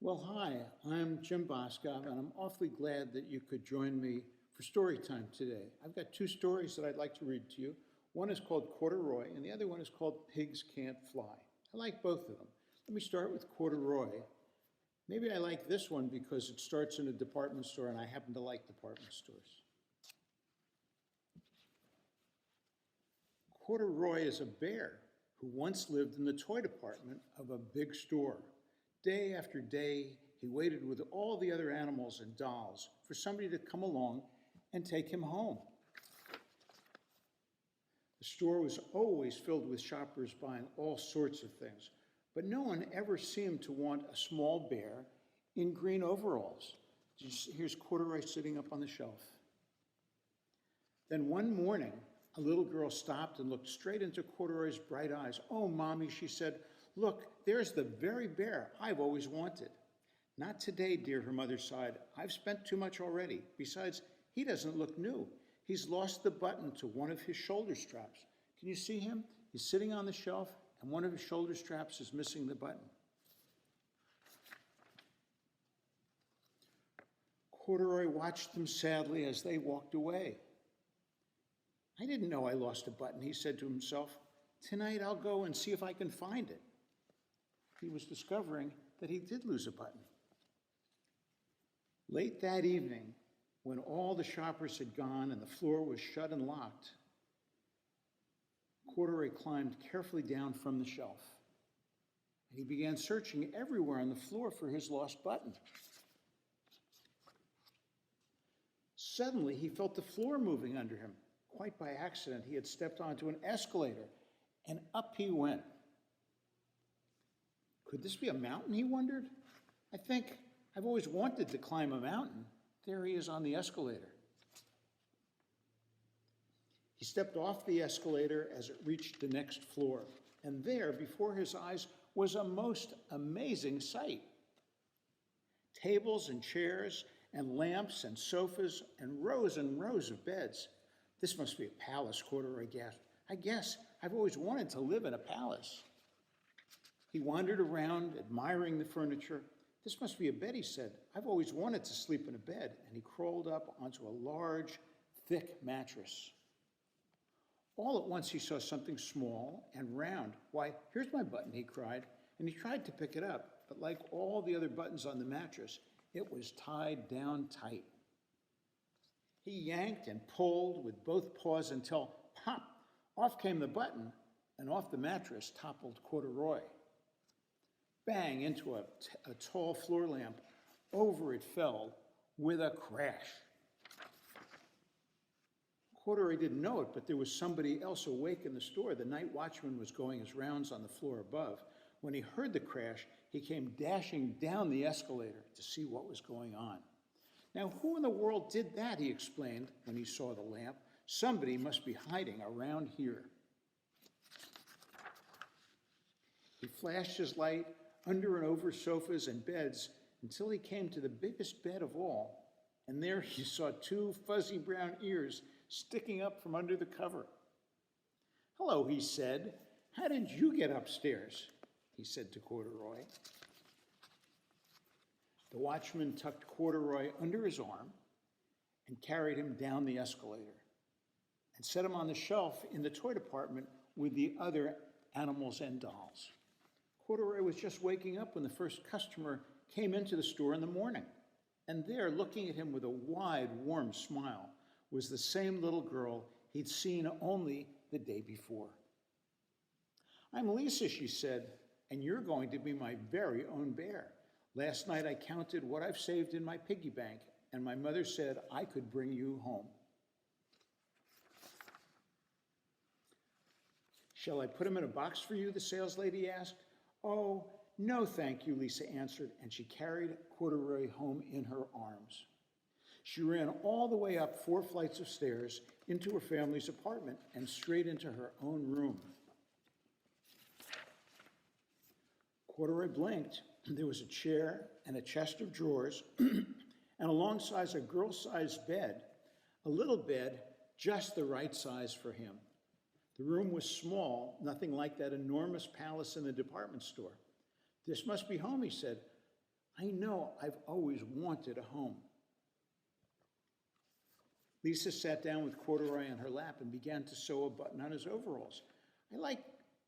Well, hi, I'm Jim Boscov, and I'm awfully glad that you could join me for story time today. I've got two stories that I'd like to read to you. One is called Corduroy, and the other one is called Pigs Can't Fly. I like both of them. Let me start with Corduroy. Maybe I like this one because it starts in a department store, and I happen to like department stores. Corduroy is a bear who once lived in the toy department of a big store. Day after day, he waited with all the other animals and dolls for somebody to come along and take him home. The store was always filled with shoppers buying all sorts of things, but no one ever seemed to want a small bear in green overalls. Here's Corduroy sitting up on the shelf. Then one morning, a little girl stopped and looked straight into Corduroy's bright eyes. "Oh, Mommy," she said, "look, there's the very bear I've always wanted." "Not today, dear," her mother sighed. "I've spent too much already. Besides, he doesn't look new. He's lost the button to one of his shoulder straps. Can you see him? He's sitting on the shelf, and one of his shoulder straps is missing the button." Corduroy watched them sadly as they walked away. "I didn't know I lost a button," he said to himself. "Tonight I'll go and see if I can find it." He was discovering that he did lose a button. Late that evening, when all the shoppers had gone and the floor was shut and locked, Corduroy climbed carefully down from the shelf, and he began searching everywhere on the floor for his lost button. Suddenly, he felt the floor moving under him. Quite by accident, he had stepped onto an escalator, and up he went. Could this be a mountain, he wondered? I think I've always wanted to climb a mountain. There he is on the escalator. He stepped off the escalator as it reached the next floor, and there, before his eyes, was a most amazing sight. Tables and chairs and lamps and sofas and rows of beds. "This must be a palace," Corduroy gasped. "I guess I've always wanted to live in a palace." He wandered around, admiring the furniture. "This must be a bed," he said. "I've always wanted to sleep in a bed." And he crawled up onto a large, thick mattress. All at once he saw something small and round. "Why, here's my button," he cried, and he tried to pick it up, but like all the other buttons on the mattress, it was tied down tight. He yanked and pulled with both paws until, pop, off came the button, and off the mattress toppled Corduroy. Bang, into a tall floor lamp. Over it fell with a crash. Corduroy didn't know it, but there was somebody else awake in the store. The night watchman was going his rounds on the floor above. When he heard the crash, he came dashing down the escalator to see what was going on. "Now, who in the world did that?" he explained when he saw the lamp. "Somebody must be hiding around here." He flashed his light under and over sofas and beds until he came to the biggest bed of all, and there he saw two fuzzy brown ears sticking up from under the cover. "Hello," he said. "How did you get upstairs?" he said to Corduroy. The watchman tucked Corduroy under his arm and carried him down the escalator and set him on the shelf in the toy department with the other animals and dolls. Corduroy was just waking up when the first customer came into the store in the morning, and there, looking at him with a wide, warm smile, was the same little girl he'd seen only the day before. "I'm Lisa," she said, "and you're going to be my very own bear. Last night I counted what I've saved in my piggy bank, and my mother said I could bring you home." "Shall I put him in a box for you?" the saleslady asked. "Oh, no, thank you," Lisa answered, and she carried Corduroy home in her arms. She ran all the way up 4 flights of stairs into her family's apartment and straight into her own room. Corduroy blinked. There was a chair and a chest of drawers, and alongside a girl-sized bed, a little bed just the right size for him. The room was small, nothing like that enormous palace in the department store. "This must be home," he said. I know I've always wanted a home. Lisa sat down with Corduroy on her lap and began to sew a button on his overalls. I like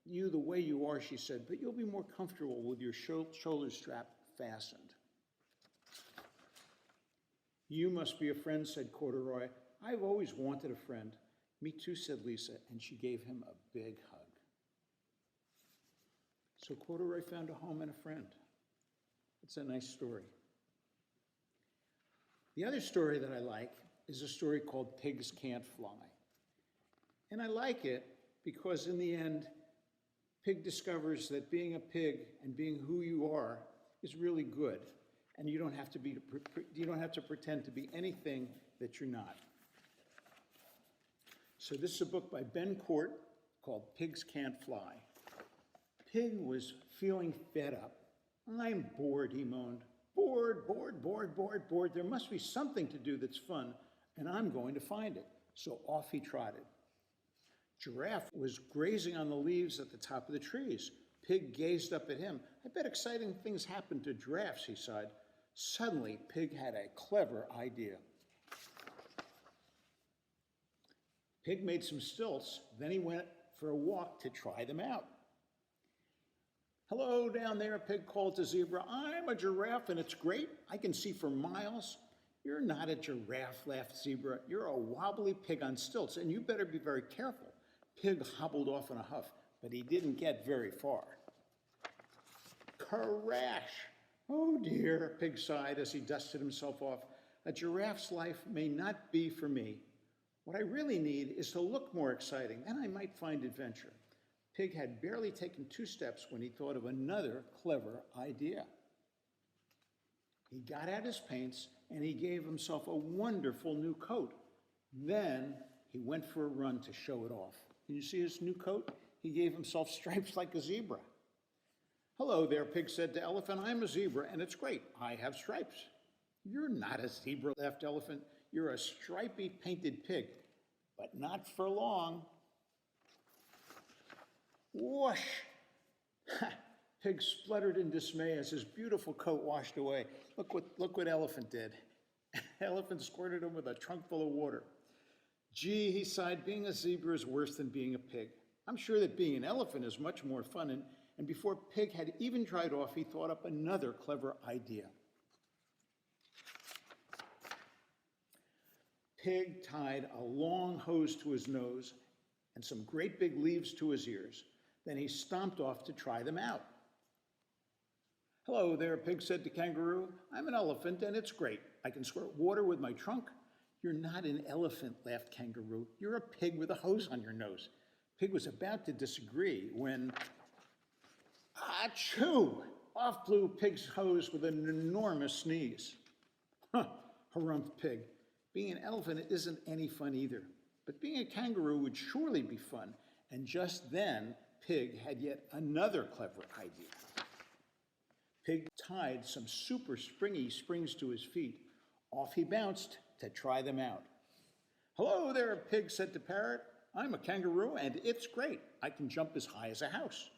you the way you are, she said, but you'll be more comfortable with your shoulder strap fastened. You must be a friend, said Corduroy. I've always wanted a friend. Me too, said Lisa, and she gave him a big hug. So Corduroy found a home and a friend. It's a nice story. The other story that I like is a story called Pigs Can't Fly. And I like it because in the end, Pig discovers that being a pig and being who you are is really good. And you don't have to pretend to be anything that you're not. So this is a book by Ben Court called Pigs Can't Fly. Pig was feeling fed up. I'm bored, he moaned. Bored, bored, bored, bored, bored. There must be something to do that's fun, and I'm going to find it. So off he trotted. Giraffe was grazing on the leaves at the top of the trees. Pig gazed up at him. I bet exciting things happen to giraffes, he sighed. Suddenly, Pig had a clever idea. Pig made some stilts, then he went for a walk to try them out. Hello down there, Pig called to Zebra. I'm a giraffe and it's great. I can see for miles. You're not a giraffe, laughed Zebra. You're a wobbly pig on stilts and you better be very careful. Pig hobbled off in a huff, but he didn't get very far. Crash! Oh dear, Pig sighed as he dusted himself off. A giraffe's life may not be for me. What I really need is to look more exciting, and I might find adventure. Pig had barely taken 2 steps when he thought of another clever idea. He got out his paints and he gave himself a wonderful new coat. Then he went for a run to show it off. Can you see his new coat? He gave himself stripes like a zebra. Hello there, Pig said to Elephant. I'm a zebra and it's great. I have stripes. You're not a zebra, laughed Elephant. You're a stripy painted pig, but not for long. Whoosh! Pig spluttered in dismay as his beautiful coat washed away. Look what Elephant did. Elephant squirted him with a trunk full of water. Gee, he sighed, being a zebra is worse than being a pig. I'm sure that being an elephant is much more fun, and before Pig had even dried off, he thought up another clever idea. Pig tied a long hose to his nose and some great big leaves to his ears. Then he stomped off to try them out. Hello there, Pig said to Kangaroo. I'm an elephant and it's great. I can squirt water with my trunk. You're not an elephant, laughed Kangaroo. You're a pig with a hose on your nose. Pig was about to disagree when, achoo! Off flew Pig's hose with an enormous sneeze. Huh, harumphed Pig. Being an elephant isn't any fun either. But being a kangaroo would surely be fun. And just then, Pig had yet another clever idea. Pig tied some super springy springs to his feet. Off he bounced to try them out. Hello there, Pig said to Parrot. I'm a kangaroo and it's great. I can jump as high as a house.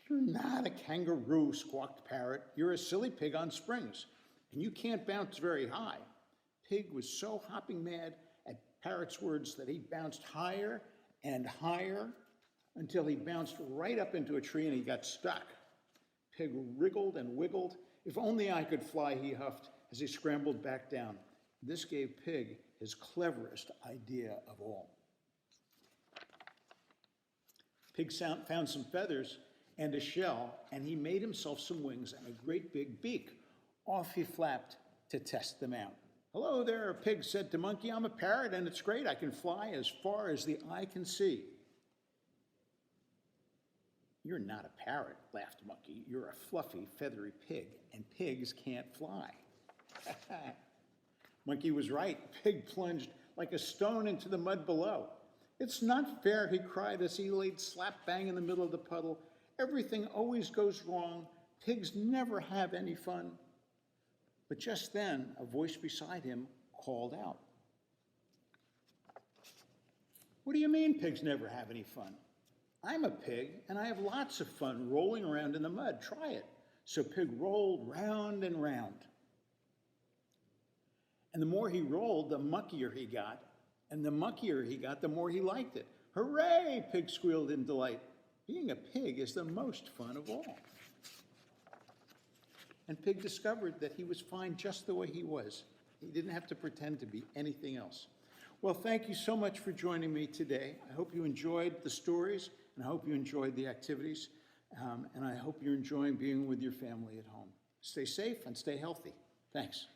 You're not a kangaroo, squawked Parrot. You're a silly pig on springs, and you can't bounce very high. Pig was so hopping mad at Parrot's words that he bounced higher and higher until he bounced right up into a tree and he got stuck. Pig wriggled and wiggled. If only I could fly, he huffed as he scrambled back down. This gave Pig his cleverest idea of all. Pig found some feathers and a shell, and he made himself some wings and a great big beak. Off he flapped to test them out. Hello there, Pig said to Monkey. I'm a parrot and it's great. I can fly as far as the eye can see. You're not a parrot, laughed Monkey. You're a fluffy, feathery pig, and pigs can't fly. Monkey was right. Pig plunged like a stone into the mud below. It's not fair, he cried as he laid slap bang in the middle of the puddle. Everything always goes wrong. Pigs never have any fun. But just then, a voice beside him called out. What do you mean pigs never have any fun? I'm a pig, and I have lots of fun rolling around in the mud. Try it. So Pig rolled round and round. And the more he rolled, the muckier he got. And the muckier he got, the more he liked it. Hooray, Pig squealed in delight. Being a pig is the most fun of all. And Pig discovered that he was fine just the way he was. He didn't have to pretend to be anything else. Well, thank you so much for joining me today. I hope you enjoyed the stories, and I hope you enjoyed the activities, and I hope you're enjoying being with your family at home. Stay safe and stay healthy. Thanks.